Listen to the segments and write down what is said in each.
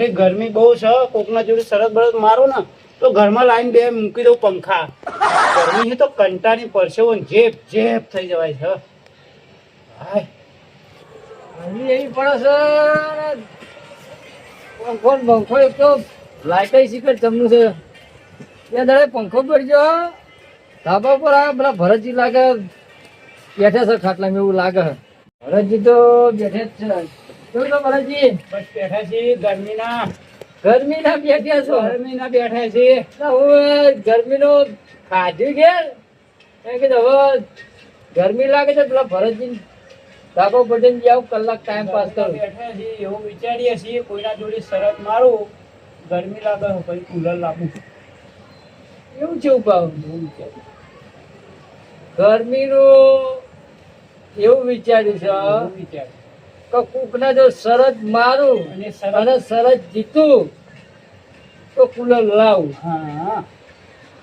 અરે ગરમી બહુ છે, કોકના જોડે શરત બરત મારું ને તો ઘરમાં લાઈન બે મૂકી દઉં પંખા. ગરમી છે તો કંટાળી પરસેવો જેપ જેપ થઈ જવાય છે. હાય ગરમી એવી પડે છે પંખો એક તો લાઈટ શીખર ચમનું છે. ત્યાં દાડે પંખો પડજો ધાબા પર આ પેલા ભરતજી લાગે બેઠા છે ખાટલામાં એવું લાગે. ભરતજી તો બેઠે જ છે. કેવું છે ભરતજી? બસ બેઠા છીએ ગરમીના બેઠ્યા છો? ગરમીના બેઠા છીએ. હવે ગરમીનું ખાધું ઘેર એમ કે હવે ગરમી લાગે છે પેલા ભરતજી ધાબા પર જાવ કલાક ટાઈમ પાસ કરો. બેઠા છીએ એવું વિચારીએ છીએ કોઈના જોડે શરત મારું, ગરમી લાગે પછી કુલર લાવું. એવું છે ભાવ ગરમીનું એવું વિચાર્યું છે એવું વિચાર કે કોકના જો શરત મારું અને અને શરત જીતું તો કુલર લાવું. હા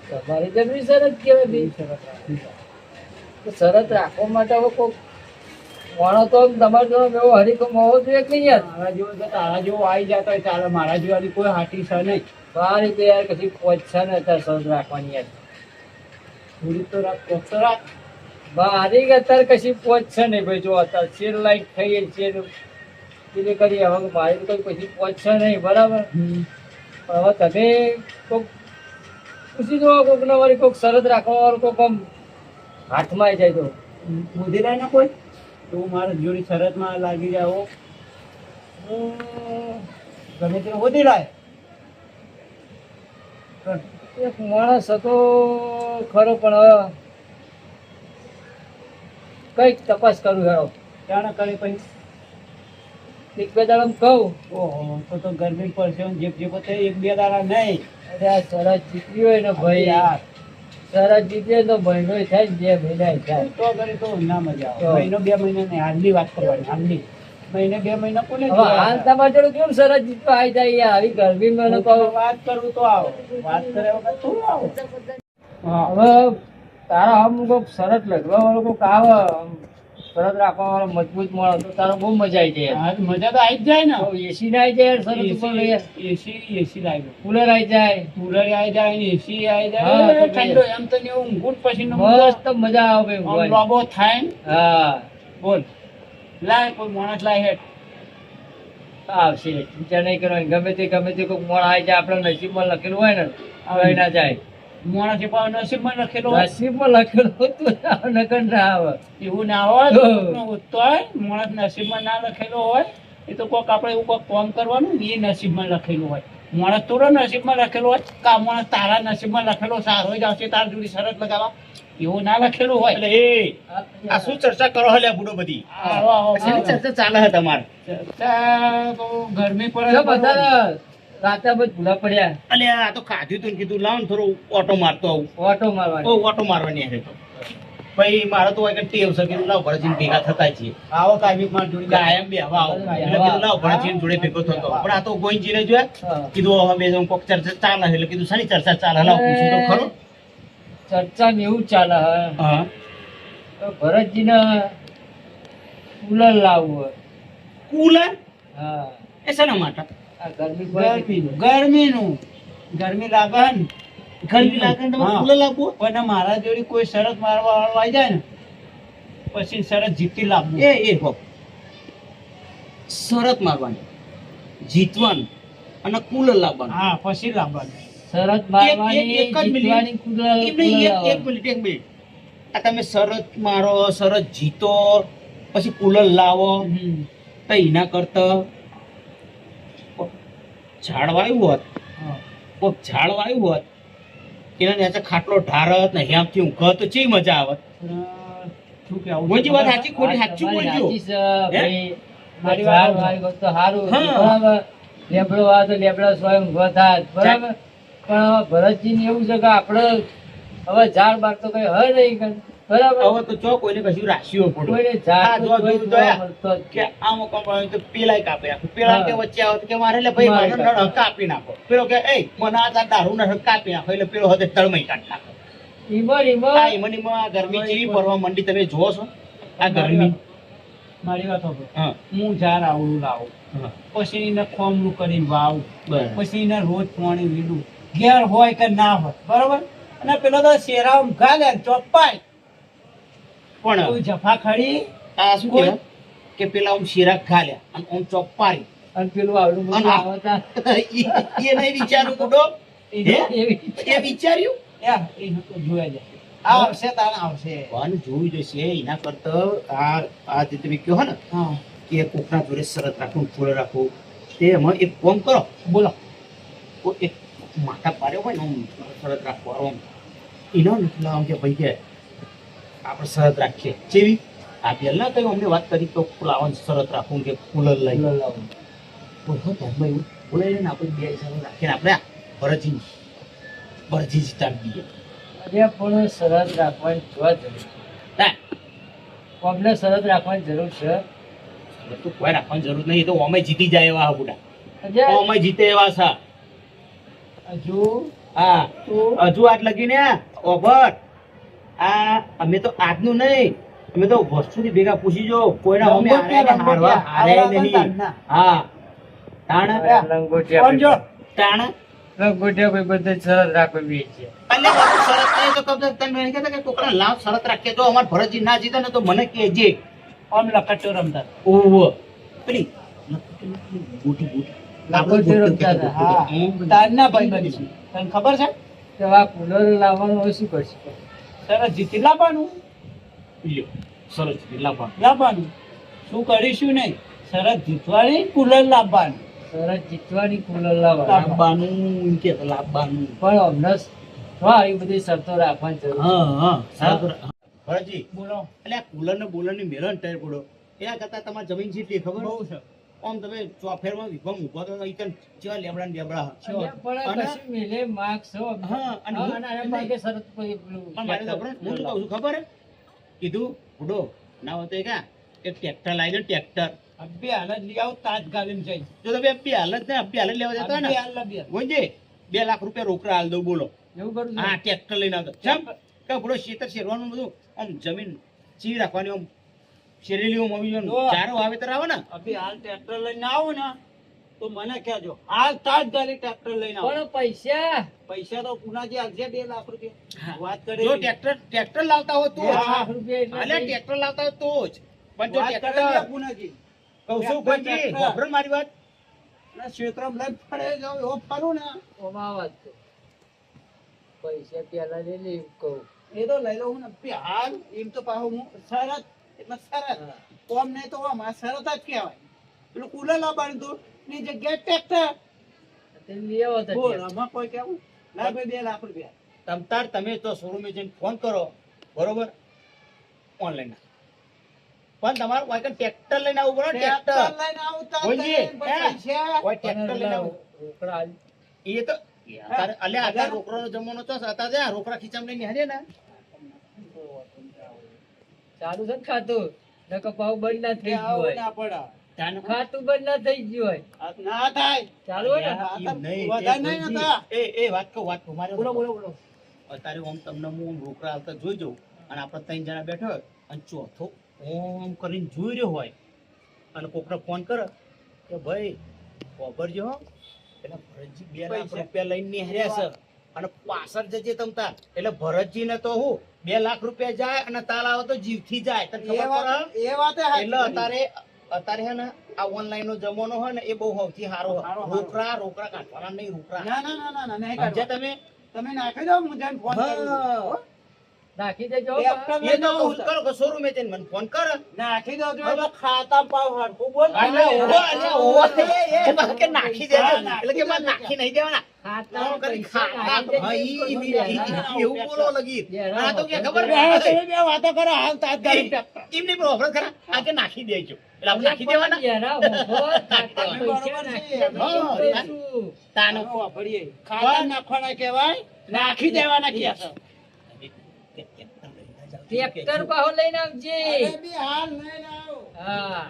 તમારી જમીન શરત કેવાય બી શરત રાખી. તો શરત રાખવા માટે હવે કોક માણો તો તમારે જો એવો હરીકમ હોવો જોઈએ કે નહીં યાર? મારા જેવો તો તારા જેવો આવી જતો હોય ચાલે, મારા જેવાની કોઈ હાટી છે નહીં. મારી તો યાર કશી પહોંચશે ને અત્યારે શરત રાખવાની યાર. થોડી તો રાખ કોક તો રાખ. મારી કે અત્યારે કશી પહોંચશે નહીં ભાઈ. જો અત્યારે શેર લાઈટ થઈ શેર પેલી કરી હવે મારી તો કોઈ કશી પહોંચશે નહીં બરાબર. પણ હવે તમે કોક પૂછી દો કોકને વળી કોક શરત રાખવા વાળું કોક આમ હાથમાં જાય તો બુદ્ધિ લાય ને કોઈ તું મારા જોડી શરતમાં લાગી જાઓ. હું ગમે તે બુદ્ધિ લાય. એક માણસ હતો ખરો પણ હવે કઈક તપાસ કરું હેરો જાણે કરે પછી એક બે દાડા કહું. ઓહો તો ગરમી પડશે જેપ જેપ થાય એક બે દાડા નહીં. અરે આ શરત જીતવી હોય ને ભાઈ યાર શરત જીતે તો મહિનો થાય ને 2 મહિના થાય. તો કરે તો ના મજા તો. આવે. મહિનો બે મહિના નહીં, હાલની વાત કરવાની હાલની. મહિને બે મહિના કોને હવે હાલ તમારે જોડે કેમ શરત જીતવા આવી જાય યાર? આવી ગરમીમાં ને કહું વાત કરું તો આવો, વાત કર્યા વગર તું આવો. હા હવે તારા આમ કોઈક શરત લખવા વાળો કોઈક આવે આમ શરત રાખવા વાળો મજબૂત મળે તો તારો બહુ મજા આવી જાય. હા, મજા તો આવી જ જાય ને. એસી ના આવી જાય શરત ઉપર લઈએ. એસી લાગ્યું, કુલર આવી જાય કુલર આવી જાય ને એસી આવી હા, જાય. તો ઠંડો એમ તો ને એવું ઊંઘું જ પછી મસ્ત મજા આવે ભાઈ. લોબો થાય ને. હા બોલ લાય કોઈ માણસ લાય હેઠ. આવશે ચિંતા નહીં કરવાની. ગમે તે કોઈ મોણ આવી જાય આપણા નસીબમાં લખેલું હોય ને આવી ના જાય. માણસ પણ નસીબમાં લખેલો હોય. નસીબમાં લખેલું હતું નકર ના આવે. એવું ના હોય તો કોકનો ઉત્તો હોય. માણસ નસીબમાં ના લખેલો હોય એ તો કોક આપણે એવું કોક કામ કરવાનું એ નસીબમાં લખેલું હોય. માણસ થોડો નસીબમાં લખેલો હોય કા માણસ તારા નસીબમાં લખેલો સારો જ આવશે તાર જોડી શરત લગાવવા એવું ના લખેલું હોય. એટલે એ આ શું ચર્ચા કરો હલે બુડો બધી? આવો આવો શેની ચર્ચા ચાલે છે તમારે? ચર્ચા તો ગરમી પડે જો બધા રાતે બધ ભૂલા પડ્યા અલે આ તો ખાધું તું ને કીધું લાવ ને થોડો ઓટો મારતો આવું. ઓટો મારવાની. ઓટો મારવાની હશે તો ભાઈ મારે તો એક ટેવ છે કીધું લાવ ભરજીને ભેગા થતા છીએ. આવો કાયમી માં જોડી કાયમ બે હવા આવો એટલે કીધું લાવ ભરજીને જોડે ભેગો થતો. પણ આ તો ગોઈજીને જોયા હા. કીધું હવે બે જણ કોક ચર્ચા ચાલે છે એટલે કીધું શાની ચર્ચા ચાલે લાવ પૂછું તો ખરો. ચર્ચા ને એવું ચાલે હે હા તો ભરતજીને કુલર લાવવું હોય. કુલર હા એ શાના માટે? આ ગરમી પડે ગરમીનું ગરમી લાગે ને ગરમી લાગે ને તમારે હા. કુલર લાવવું? પણ મારા જોડી કોઈ શરત મારવા વાળો આવી જાય ને પછી શરત જીતી લાવવું. એ હો શરત મારવાની જીતવાનું અને કુલર લાવવાનું. હા પછી લાવવાનું. શરત મારવાની એક જ મિનિટ. જીતવાની કુલર એક મિનિટ એક મિનિટ આ તમે શરત મારો શરત જીતો પછી કુલર લાવો તો એના કરતા ઝાડ વાયું હોત કોક ઝાડ વાયું હોત એના નીચે ખાટલો ઢારત ને હેમથી ઊંઘત તો ચેવી મજા આવત. શું કેવું? બોલજી વાત સાચી ખોટી સાચું બોલજો. મારી વાત હોય તો સારું હા. બરાબર. લેબડો આવે તો લેબડા સ્વયં ઊભા થાય બરાબર. પણ હવે ભરતજી ને એવું છે કે આપણે હવે ઝાડ બાર તો કઈ હોય નહીં કઈ. બરાબર. હવે તો ચો કોઈને કશું રાખ્યું પડે કોઈને આ ઝાડ જો તો જોઈ જોયું તો જોવા યા. મળતો જ કે આમ કોણ તો પેલાય કાપી નાખો પેલા કે વચ્ચે આવે તો કે મારે એટલે ભાઈ મારે મારો નળ કાપી નાખો પેલો કે એ મને આ તાર દારૂ નળ કાપી નાખો એટલે પેલો હદે તળમઈ કાઢી નાખો. ઈમર ઈમર આ એમનીમાં આ ગરમી જેવી પડવા માંડી તમે જોવો છો આ ગરમી મારી વાત સાંભળો. હા હું ઝાડ આવડું લાવું, હા પછી એને ખોમલું કરીને વાવું, બરાબર પછી એને રોજ પાણી વીડું, ઘેર હોય કે ના હોય, બરોબર. અને પેલો તો શેરા ઊંઘા લે ચોપાય પણ કોઈ જફા ખડી. આ શું કહેવાય કે પેલા આમ શીરા ખાલ્યા અને આમ ચોપારી અને પેલું આવડું બધું અને આવતા એ નહીં વિચાર્યું બુડો હે? એવી એ વિચાર્યું એ તો જોયા જાય. આવશે તારે આવશે. પણ જોઈ જશે એના કરતા આ જે તમે કહો ને હા કે કોકના જોડે શરત રાખવું ફૂલ રાખવું તે એમાં એક કામ કરો બોલો. કોઈ એક માથા પાડ્યો હોય ને આમ શરત રાખવાનો આમ એનો નથી આમ કે ભાઈ કે આપણે શરત રાખીએ જેવી આ પહેલા કઈ અમને વાત કરી તો લાવવાનું શરત રાખવું કે કુલર લઈ બોલો ધ્યાનમાં એવું બોલાય ને આપણે બે શરત રાખીને આપણે ભરજી જીતાડી દઈએ અરે પણ શરત રાખવાની જોવા જરૂર હા અમને શરત રાખવાની જરૂર છે હવે તો કોઈ રાખવાની જરૂર નહીં એ તો અમે જીતી જાય એવા હા બુડા અજય, અમે જીતે એવા છે હજુ હા તું હજુ આટ લગીને ઓભર આ અમે તો આજનું નહીં અમે તો વર્ષોથી ભેગા પૂછી જો કોઈના અમે હારવા હારે નહીં હા તાણ લંગોટિયા સમજો. તાણ લંગોટિયા ભાઈ બધે શરત રાખવી છે અને બાપુ શરત નહીં તો કબજે તમે એને કહેતા કે કોકના લાવ શરત રાખીએ જો અમાર ભરતજી ના જીતે ને તો મને કહેજે આમ લકટો રમતા. ઓહો પેલી ગોટી ગોટી લંગોટી રમતા હતા. હા તારના ભાઈ બની છે. તને ખબર છે? તો આ કુલર લાવવાનું હોય શું કરશે સરસ જીતી લાવવાનું. લ્યો સરસ લાવવા લાવવાનું શું કરીશું નહીં, સરસ જીતવાની કુલર લાવવાનું. શરત જીતવાની કુલર લાવવાનું લાવવાનું કે તો લાવવાનું પણ અમને આવી બધી શરતો રાખવાની જરૂર છે. હા હા સારું ભરતજી બોલો. એટલે આ કુલર ને બોલર ની મેળન ટાયર પડો એના કરતા તમારી જમીન જેટલી ખબર બહુ છે. આમ તમે ચોફેરમાં વિભમ ઉભા તો ઈકન જેવા લેબડા ને લેબડા પણ અને- કશું મિલે માર્ક્સ હો. હા, અને હું- અને આના ભાગે શરત કોઈ પેલું પણ મારે તો ખબર હું શું કહું છું ખબર હે કીધું બુડો ના હોય તો એ ક્યાં એક ટ્રેક્ટર લાવી દે ટ્રેક્ટર અબે હાલ જ લઈ આવો તાજ ગાલીને જઈ. જો તમે અબ્બી હાલત ને અબ્બી હાલત લેવા જતા હોય અબે ને હાલ લાવી આલ. ગોંજે 2 લાખ રૂપિયા રોકડા હાલ દઉં બોલો એવું કરું છું હા ટ્રેક્ટર લઈને આવતો ચમ કે બુડો શેતર શેરવાનું બધું આમ જમીન ચીવી રાખવાની આમ શેરેલી આમ આવી જો. ચારો વાવેતર આવે ને અબે હાલ ટ્રેક્ટર લઈને આવો ને તો મને કહેજો. હાલ તાજ ગાલી ટ્રેક્ટર લઈને આવો. પણ પૈસા પૈસા તો પુનાજી આપજે 2 લાખ રૂપિયા. હા. વાત જો કરી. ટ્રેક્ટર લાવતા હોય તો જ. હા. લાખ રૂપિયા એટલે અલ્યા નહીં. ટ્રેક્ટર લાવતા હોય તો જ પણ જો વાત ટ્રેક્ટર કરેલી પુનાજી. કહું છું ગોંજી ટ્રેક્ટર. વાપરો ને મારી વાત ના ક્ષેત્રમાં લઈને ફરે જાવ એવો ફરું ને ઓમાં વાત છે. પૈસા પેલા લઈ લે એવું કહું એ તો લઈ લઉં ને અબે હાલ એમ તો પાછું હું શરત એટલે શરત. હા. કોમ નહીં તો આમ આ શરત જ કહેવાય. પેલું કુલર લાવવાનું હતું ની જગ્યાએ ટ્રેક્ટર. તે લઈ આવો તો બોલ ત્યાં. આમાં કોઈ કેવું ના ભાઈ 2 લાખ રૂપિયા. તમતાર તમે તો શોરૂમે જઈને ફોન કરો બરોબર ઓનલાઈન પણ તમારે કોઈ ટ્રેક્ટર લઈને આવવું પડે ટ્રેક્ટર ટ્રેક્ટર લઈને આવું તાર બોલજી, તને પૈસા. કોઈ ટ્રેક્ટર લઈને આવું રોકડા આલ. એ તો અત્યારે અલ્યા અત્યારે રોકડાનો જમાનો તો છે. અત્યારે આ રોકડા ખીચામાં લઈને હારે ને ચાલુ છે ને ખાતું નકર ભાવ બંધ ના થઈ ગયું આવું હોય ના પડે. તાન ખાતું બંધ ના થઈ ગયું હોય આ ના થાય. ચાલુ હોય ને અલ્યા, આ તો એમ નહીં, વધારે એ નહીં બોલજી. નતા. વાત કહું મારે બોલો બોલો બોલો. અત્યારે ઓમ તમને હું રોકડા આવતા જોઈ જઉં અને આપણે 3 જણા બેઠા હોય અને ચોથો ઓમ કરીને જોઈ રહ્યો હોય અને કોકને ફોન કરે કે ભાઈ ખબરજો હો પેલા ભરતજી 2 લાખ પૈસા. રૂપિયા લઈને નીકળ્યા છે અને પાછળ જજે તમ તાર એટલે ભરતજી ને તો હું 2 લાખ રૂપિયા જાય અને તાલ આવે તો જીવથી જાય તને એ ખબર વાત પડે એ વાત એટલે અત્યારે હે ને આ ઓનલાઈન નો જમાનો હોય ને એ બહુ સૌથી સારો સારો. રોકડા કાઢવાના નહીં રોકડા ના ના ના ના ના નહીં સમજ્યા કાઢવા. તમે તમે નાખી દો હું જઈને ફોન કરું. હા. હો? નાખી દેજો ટ્રેક્ટર એ લઈને તો આવું હું કરો કે શોરૂમે જઈને મને ફોન કર નાખી દો જો એટલે ખાતા પાવ હરખું બોલ. એ બાકી નાખી દેજો એટલે કે મારે નાખી નહીં દેવાના ખાતા આમ કરી પૈસા ખાતા નાખી દેજો. ભાઈ એવું બોલો લગી આ તો કે ખબર બે તમે બે વાતો કરો હાલ તાત્કાલિક ટ્રેક્ટર. એમની પણ ઓફર ખરા આ કે નાખી દેજો એટલે આપણે નાખી દેવાના યારા, મફત ખાતા તમે પૈસા બરોબર નાખી છે. દેજો. હા, શું? તાનો આનો વાપરીએ. ખાતા નાખવાના કહેવાય નાખી દેવાના કહે છે. ટ્રેક્ટર પાહો લઈને આવજે અરે બી હાલ લઈને આવો. હા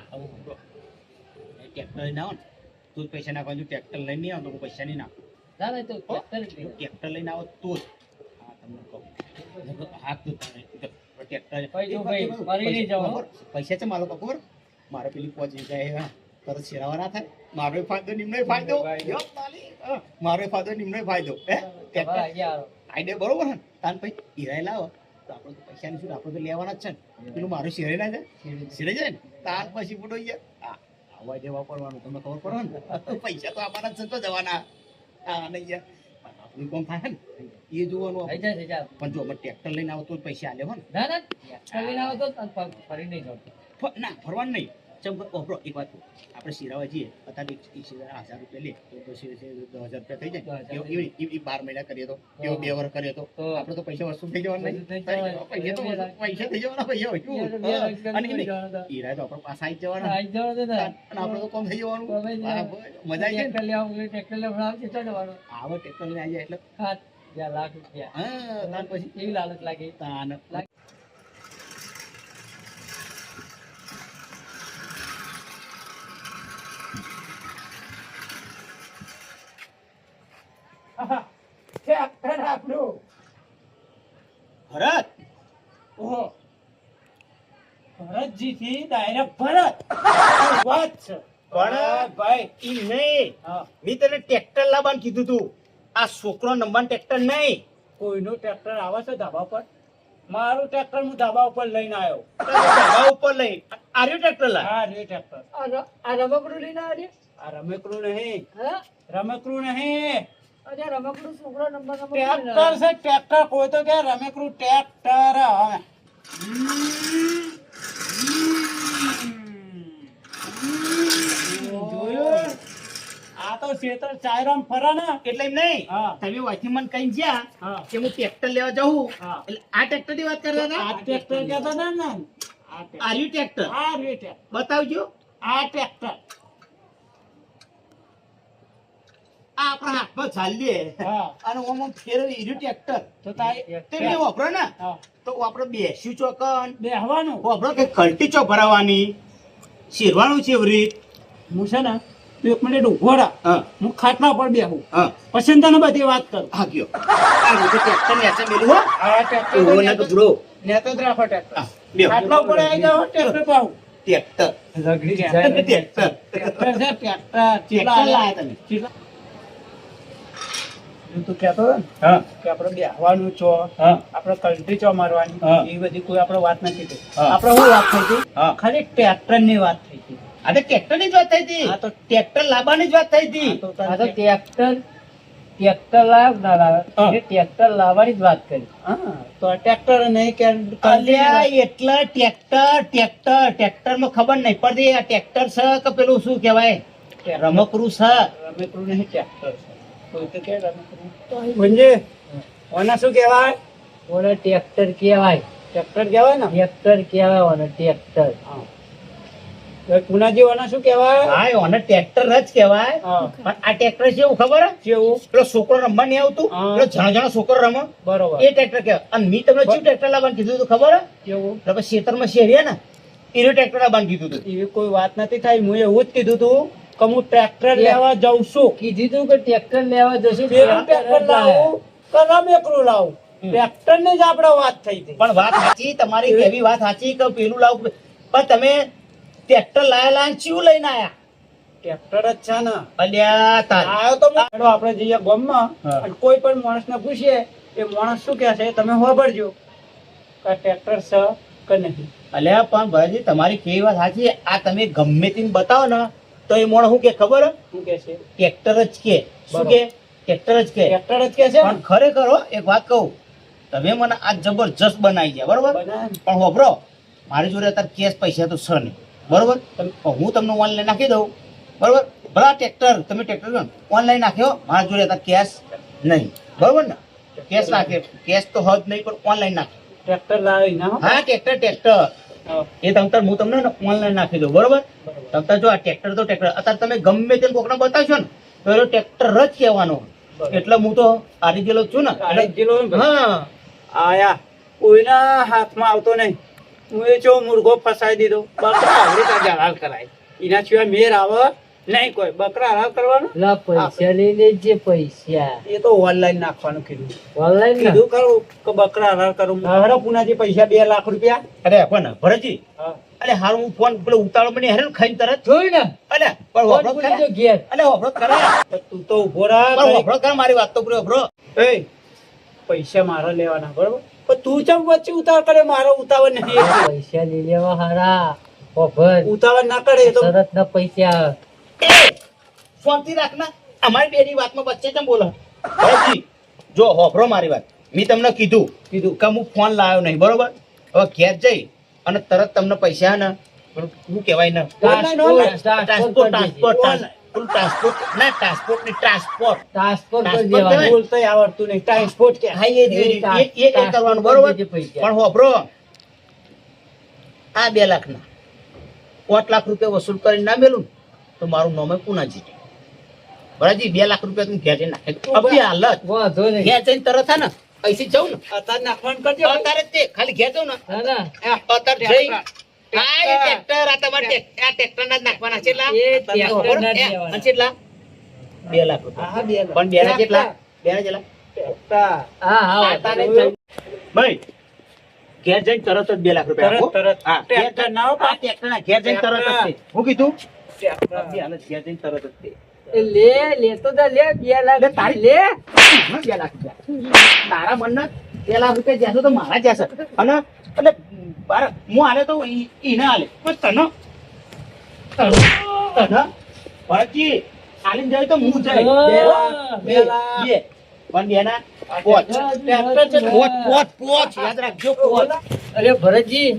ટ્રેક્ટર લઈને આવો ને તું જ પૈસા નાખવાનું ટ્રેક્ટર લઈને નહીં આવો તો હું પૈસા નહીં નાખું ના ના તો ટ્રેક્ટર જ લેવું. ટ્રેક્ટર લઈને આવો તો જ હા તમને કહું હાથ તો ટ્રેક્ટર ભાઈ જો ભાઈ, ફરી નહીં જવાનું. પૈસા છે મારો ખબર મારે પેલી પહોંચી જાય હા તરત શેરાવા ના થાય મારો ફાયદો નિમ્નોય ફાયદો યો તાલી, મારો ફાયદો નિમ્નોય ફાયદો હે તમારા આઈડિયા આઈડિયા બરોબર ને તાન પછી હીરાય લાવો તો આપણે તો પૈસાની શું આપણે તો લેવાના જ છે ને પેલું મારું શેરે ના જાય શેરે જાય ને તાન પછી ફૂટો ગયા આવા જે વાપરવાનું તમને ખબર પડે ને પૈસા તો આપવાના જ છે તો જવાના હા નહીં યાર આપણું કોમ થાય ને એ જોવાનું થઈ આપણે. જાય પણ જો અમે ટ્રેક્ટર લઈને આવો તો જ પૈસા આલે હો ને ના લઈને આવો તો ફરી નહીં જતો ના ફરવાનું નહીં ચમ ઓપરો એક વાત કહું. આપણે શિરાવા જઈએ અત્યારે 10,000 રૂપિયા લે તો 10,000 રૂપિયા થઈ જાય એ 12 મહિના કરીએ તો એવો 2 વર્ષ કરીએ તો આપણે તો પૈસા વસ્તુ થઈ જવાના નહીં પૈસા થઈ જવાના પૈસા હોય અને હીરા તો આપણે પાસે આવી જ જવાના આઈ જવા દે ને અને આપણે તો કોમ થઈ જવાનું મજા આવી ટ્રેક્ટર લેવા ટ્રેક્ટર લેવા કેટલા જવાનું આવે ટ્રેક્ટર લઈને આવી જાય એટલે 7 લાખ રૂપિયા હા તાન પછી એવી લાલચ લાગે તાન ટ્રેક્ટર આપણું ભરત ઓહો ભરતજીથી ડાયરેક્ટ ભરત વાત છે પણ ભાઈ ઈ નહીં હા મેં તને ટ્રેક્ટર લાવવાનું કીધું તું આ છોકરો નંબર ટ્રેક્ટર નહીં કોઈનું ટ્રેક્ટર આવે છે ધાબા પર મારું ટ્રેક્ટર હું ધાબા ઉપર લઈને આવ્યો ધાબા ઉપર લઈ આર્યો ટ્રેક્ટર લા હા રે ટ્રેક્ટર આ રમકડું લઈને આવે આ રમેકડું નહીં હા રમેકડું નહીં અરે રમકડું છોકરો નંબર ટ્રેક્ટર છે ટ્રેક્ટર કોઈ તો કે રમેકડું ટ્રેક્ટર હવે જોયું આ તો શેતર ચાયરામ ફરા ને એટલે એમ નહીં હા તમે વાથી મને કઈ જ્યાં હા કે હું ટ્રેક્ટર લેવા જાઉં હા એટલે આ ટ્રેક્ટર ની વાત કરતા આ હતા ટ્રેક્ટર કહેતા હતા ને આ ટ્રેક્ટર. આર્યું ટ્રેક્ટર આ રે ટ્રેક્ટર બતાવજો આ ટ્રેક્ટર આ આપણા હાથમાં ચાલીએ હા અને ઓમ ફેરવી ઈર્યું ટ્રેક્ટર તો તારે તે મેં વાપરો ને હા તો આપણે બેસ્યું ચોકન બેહવાનું વાપરો કે કલ્ટી ચો ભરાવાની શેરવાનું છે એવી રીત હું છે ને તું એક મિનિટ ઉભો રહે હા હું ખાટલા પર બેહું હા પછી તને બધી વાત કરું હા ગયો આ રીતે ટ્રેક્ટર નેચે મેલું હો આ ટ્રેક્ટર ઓવો ના તો બુડો નેતો જ રાખો ટ્રેક્ટર હા બેહો ખાટલા ઉપર આવી જાવ ટ્રેક્ટર પાઉં ટ્રેક્ટર રગડી ટ્રેક્ટર ટ્રેક્ટર છે ટ્રેક્ટર ટ્રેક્ટર લાયા તમે તું કહેતો હતો ને હા કે આપણે બેહવાનું છો હા આપણે કલ્ટી ચો મારવાની હા. એ બધી કોઈ આપણે વાત નથી થઈ હા. આપણે શું વાત થઈ હતી હા. ખાલી ટ્રેક્ટર ની વાત થઈ હતી આ તો ટ્રેક્ટર ની જ વાત થઈ હતી આ તો ટ્રેક્ટર લાવવાની જ વાત થઈ હતી આ તો આ તો તને- ટ્રેક્ટર લાવ ના લાવે હા. એ ટ્રેક્ટર લાવવાની જ વાત કરી હા તો આ ટ્રેક્ટર નહીં કે અલ્યા એટલે ટ્રેક્ટર માં ખબર નહીં પડતી આ ટ્રેક્ટર છે કે પેલું શું કહેવાય રમકડું છે રમેકડું નહીં ટ્રેક્ટર છે કોઈ તો કે રમેકડું તો અહીં ભંજે ઓના શું કહેવાય ઓને ટ્રેક્ટર કહેવાય ટ્રેક્ટર કહેવાય ને ટ્રેક્ટર કહેવાય ઓને ટ્રેક્ટર હા તો પુનાજી ઓના શું કહેવાય હા ઓને ટ્રેક્ટર જ કહેવાય હા પણ આ ટ્રેક્ટર છે એવું ખબર હે? કેવું પેલો છોકરો રમવા નહીં આવતું હા. પેલો જણા છોકરો રમે બરોબર એ ટ્રેક્ટર કહેવાય અને મેં તમને શું ટ્રેક્ટર લાવવાનું કીધું હતું ખબર હે? કેવું એટલે પછી ખેતરમાં શેરીએ ને એનું ટ્રેક્ટર લાવવાનું કીધું હતું એવી કોઈ વાત નથી થઈ હું એવું જ કીધું તું કે હું ટ્રેક્ટર લેવા જાઉં છું કીધું તું કે ટ્રેક્ટર લેવા જશું પેલું ટ્રેક્ટર લાવું કે રમેકડું લાવું ટ્રેક્ટર ની જ આપણે વાત થઈ હતી પણ વાત સાચી તમારી કેવી વાત સાચી કે પેલું લાવું પણ તમે ટ્રેક્ટર લાયેલા ને ચિયું લઈને આયા ટ્રેક્ટર જ છે ને અલ્યા તાર આયો તો હેડો આપણે જઈએ ગામમાં હા. અને કોઈ પણ માણસને પૂછીએ એ માણસ શું કહે છે તમે સાંભળજો કે ટ્રેક્ટર છે કે નહીં અલ્યા પણ ભાઈજી તમારી કેવી વાત સાચી આ તમે ગમે તેમ બતાવો ને તો એ મોણ શું કે ખબર હે? શું કે છે ટ્રેક્ટર જ કે શું કે ટ્રેક્ટર જ કે ટ્રેક્ટર જ કે છે ને? પણ ખરેખર હો, એક વાત કહું તમે મને આ જબરજસ્ત બનાવી ગયા બરોબર બનાવે ને. પણ હોભરો મારી જોડે અત્યારે કેશ પૈસા તો છે નહીં બરોબર પણ હું તમને ઓનલાઈન નાખી દઉં બરોબર ભલા ટ્રેક્ટર તમે ટ્રેક્ટર ઓનલાઈન નાખ્યો મારા જોડે અત્યારે કેશ નહીં બરોબર ને કેશ નાખે કેશ તો હદ નહીં પણ ઓનલાઈન નાખે ટ્રેક્ટર લાવી ના હો. હા ટ્રેક્ટર હા, એ તમતાર હું તમને ઓનલાઈન નાખી દઉં બરોબર બરોબર. તમતાર જો આ ટ્રેક્ટર તો ટ્રેક્ટર અત્યારે તમે ગમે તે કોકને બતાવશો ને તો એનો ટ્રેક્ટર જ કહેવાનો બરોબર. એટલે હું તો હારી ગયેલો જ છું ને ગાડી જેલો હોય ને ભાઈ. હા આયા કોઈના હાથમાં આવતો નહીં હું એ જો મુર્ગો ફસાઈ દીધો બકરા આવડી ત્યાં હલાલ કરાય એના સિવાય મેર આવે નહીં કોઈ બકરા હલાલ કરવાનો લા પૈસા લઈ લેજે પૈસા એ તો ઓનલાઈન નાખવાનું કીધું ઓનલાઈન ના કીધું કરું કે બકરા હલાલ કરું હરો પુનાજી પૈસા 2 લાખ રૂપિયા અરે પણ ભરતજી હા અલે હારું હું ફોન પેલો ઉતાળો મને હેરાન ખાઈને તરત જોયું ને અલે પણ ફોન વફરો મૂકી કરે દો ઘેર. અલે વફરો કરે તું તો ઉભો રહે પણ વફરો કરે મારી વાત તો પૂરી વફરો એ પૈસા મારા લેવાના બરોબર પણ તું ચમ વચ્ચે ઉતાવળ કરે મારો ઉતાવળ નહીં એટલે. પૈસા લઈ લેવા હારા ઓભર ઉતાવળ ના કરે એ તો શરત ના પૈસા એ શાંતિ રાખના અમારી બેની વાતમાં વચ્ચે કેમ બોલો ભરતજી જો હોભરો મારી વાત મેં તમને કીધું કે હું ફોન લાવ્યો નહીં બરોબર હવે ઘેર જઈ અને તરત તમને પૈસા ને પેલું શું કહેવાય ને ટ્રાન્સપોર્ટ ટ્રાન્સપોર્ટ કરી ટ્રાન્સપોર્ટ દેવાનું. બોલતોય આવડતું નહીં ટ્રાન્સપોર્ટ કે હા એ કરવાનું બરોબર પણ હોભરો આ 2 લાખના 5 લાખ રૂપિયા વસૂલ કરીને ના મેલું તો મારું નામ પુનાજી બરાજી 2 લાખ રૂપિયા તું ઘેર જઈને નાખે અભી હાલત વાંધો નહીં. ઘેર જઈને તરત હે ને અહીંથી જાઉં ને અત્યારે નાખવાનું કરજો અત્યારે જ તે ખાલી ઘેર જાઉં ને ના, ના. અત્યારે જઈ આ એ ટ્રેક્ટર આ તમારે આ ટ્રેક્ટરના જ નાખવાના છે એટલા એ ટ્રેક્ટર ના જ એ, લેવાના. અને કેટલા 2 લાખ રૂપિયા હા, 2 લાખ. પણ બેના કેટલા બેના કેટલા હા હા આ તારે જઈ- ભાઈ ઘેર જઈને તરત જ 2 લાખ રૂપિયા આપો. તરત. હા, ઘેર ટ્રેક્ટર ના હો, આ ટ્રેક્ટરના ઘેર જઈને તરત જ તે. હું કીધું ટ્રેક્ટર. અભી હાલત ઘેર જઈને તરત જ તે. એ લેતો તા લે 2 લાખ લે તારી- લે હા, 2 લાખ રૂપિયા તારા મનના 2 લાખ રૂપિયા જ્યાં તો મારા જ્યાં છે અને એટલે બાર હું હાલે તો ઈને હાલે પણ તને ભરતજી હાલીને જાય તો હું જાય બે પણ બેના પોચ પોચ યાદ રાખજો પોચ અરે ભરતજી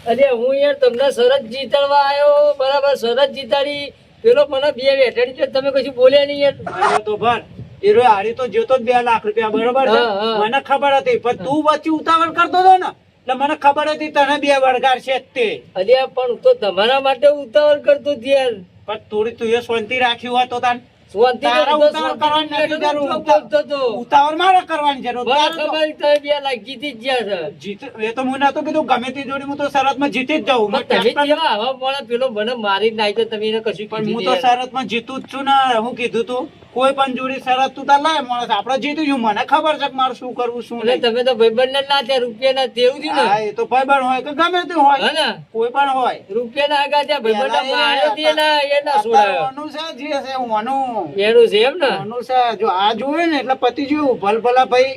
અરે હું યાર તમને શરત જીતાડવા આવ્યો બરાબર શરત જીતાડી પેલો મને 2 વેઠાડી છે તમે કશું બોલ્યા નહીં યાર મારે તો ભર એ રોય હારી તો જોતો જ 2 લાખ રૂપિયા બરોબર છે હા, હા. મને ખબર હતી પણ તું વચ્ચે ઉતાવળ કરતો હતો ને એટલે મને ખબર હતી તને 2 વળગાર છે જ તે અરે પણ હું તો તમારા માટે ઉતાવળ કરતો હતો યાર પણ થોડી તું એ શાંતિ રાખ્યું હોત તો તાન શાંતિ તારા તો ઉતાવળ કરવાની નથી જરૂર. બોલતો હતો. ઉતાવળ મારે કરવાની જરૂર મને તારે તો ખબર તમે 2 લાખ જીતી જ ગયા છે જીત એ તો મને નતું કીધું ગમે તે જોડી હું તો શરતમાં જીતી જ જાઉં પણ તમે જેવા આવા મોણા પેલો મને મારી જ નાખી તો તમે એને કશું પણ કીધું હું તો નહીં યાર. શરતમાં જીતું જ છું ને હું કીધું તું કોઈ પણ જોડી શરત તું તાર લાય માણસ આપણે જીતી છું મને ખબર છે કે મારે શું કરવું શું એટલે નહીં. તમે તો ભાઈબંધ ના ત્યાં રૂપિયા ના તેવું થયું હા, ને એ તો ભાઈબંધ હોય કે ગમે તે હા હોય ને કોઈ પણ હોય રૂપિયા ના આગા ત્યાં ભાઈબંધ ના પેલા માર્યો તે ના એ ના આ છોડાયો તારું છે જે છે વાનું એનું છે એમ ને વાનું છે જો આ જોયું ને એટલે પતિ જોયું ભલભલા ભાઈ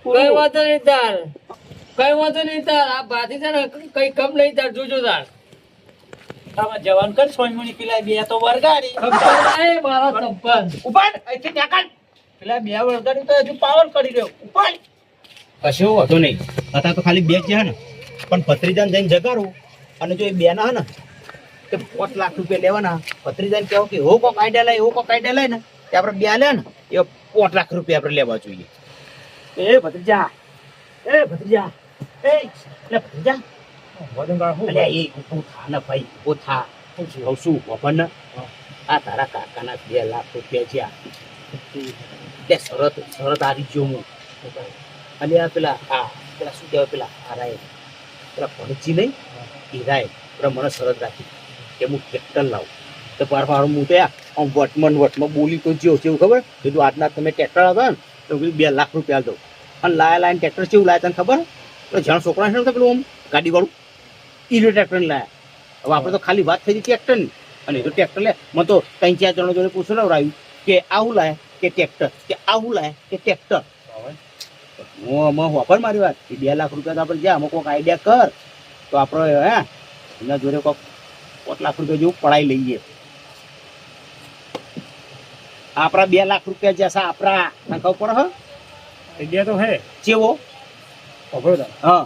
કઈ વાંધો નહીં તાર કઈ વાંધો નહીં તાર આ ભાતી છે ને કઈ કમ નહીં તાર જોજો તાર આમાં જવાન કર સોયમુની પેલા 2 તો વરગાડી ખબર નહીં મારો ચપ્પલ ઉપાડ અહીંથી ટેકલ પેલા 2 વરગાડી તો હજુ પાવર કરી રહ્યો ઉપાડ કશો વાંધો નહીં અત્યારે તો ખાલી 2 જ છે ને પણ ભત્રીજાને જઈને જગાડું અને જો એ 2 ના હે ને તે 5 લાખ રૂપિયા લેવાના ભત્રીજાને કહેવું કે હો કોક આઈડિયા લાય ને તે આપણે 2 લે ને એ 5 લાખ રૂપિયા આપણે લેવા જોઈએ એ ભત્રીજા એ ભત્રીજા અલ્યા એ ઊભું થા ને ભાઈ ઊભું થા કહું શું ખબર ને આ તારા કાકાના 2 લાખ રૂપિયા છે શરત આવી ગયો હું અલ્યા પેલા શું કહેવાય પેલા રાય પેલા ભણજી નહીં એ રાય પેલા મને શરત રાખી કે હું ટ્રેક્ટર લાવું તો પાર હું તો આમ વટમાં બોલી તો જેવું છે એવું ખબર કીધું આજના તમે ટ્રેક્ટર હતા ને તો કીધું 2 લાખ રૂપિયા દઉં અને લાયા ટ્રેક્ટર કેવું લાયા તને ખબર પેલો જાણ છોકરા છે ને પેલું આમ ગાડીવાળું ઈ ટ્રેક્ટર લાયા હવે આપણે તો ખાલી વાત થઈ હતી ટ્રેક્ટરની અને એ તો ટ્રેક્ટર લે મને તો 3-4 જણો જોડે પૂછડાવ્યું કે આવું લાયા કે ટ્રેક્ટર કે આવું લાયા કે ટ્રેક્ટર હું વાપર મારી વાત 2 લાખ રૂપિયા તો આપણે જ્યાં કોઈક આઈડિયા કર તો આપણે હે એના જોડે કોઈક 5 લાખ રૂપિયા જેવું પડાઈ લઈએ આપણા 2 લાખ રૂપિયા જૈસા આપણા ખબર પડે હ આઈડિયા તો હે ચેવો ખબર હા